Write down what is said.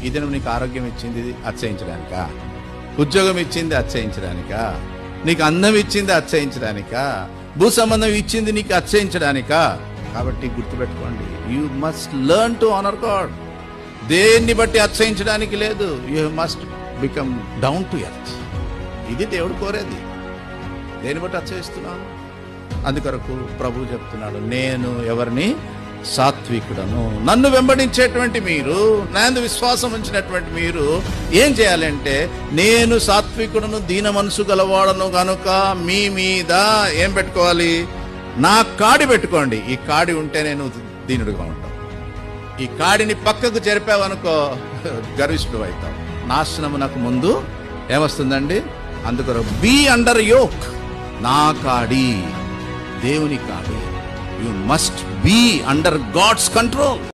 ఈ దినం నీకు ఆరోగ్యం ఇచ్చింది అతిశయించడానికా? ఉద్యోగం ఇచ్చింది అతిశయించడానికా? నీకు అందం ఇచ్చింది అతిశయించడానికా? భూ సంబంధం ఇచ్చింది నీకు అతిశయించడానికా? కాబట్టి గుర్తుపెట్టుకోండి, you must learn to honour God. దేన్ని బట్టి అతిశయించడానికి లేదు. You must become down to earth. ఇది దేవుడు కోరేది. దేన్ని బట్టి అతిశయిస్తున్నాను? అందుకొరకు ప్రభు చెప్తున్నాడు, నేను ఎవరిని? సాత్వికుడను. నన్ను వెంబడించేటువంటి మీరు, నాందు విశ్వాసం ఉంచినటువంటి మీరు ఏం చేయాలంటే, నేను సాత్వికుడను దీన మనసు గలవాడను గనుక మీ మీద ఏం పెట్టుకోవాలి? నా కాడి పెట్టుకోండి. ఈ కాడి ఉంటే నేను దీనుడిగా ఉంటాను. ఈ కాడిని పక్కకు జరిపావనుకో గర్విష్ఠుడు అవుతావు. నాశనమునకు ముందు ఏమొస్తుందండి? అందుకొరకు బీ అండర్ యోక్. నా కాడి దేవుని కాడి. You must be under God's control.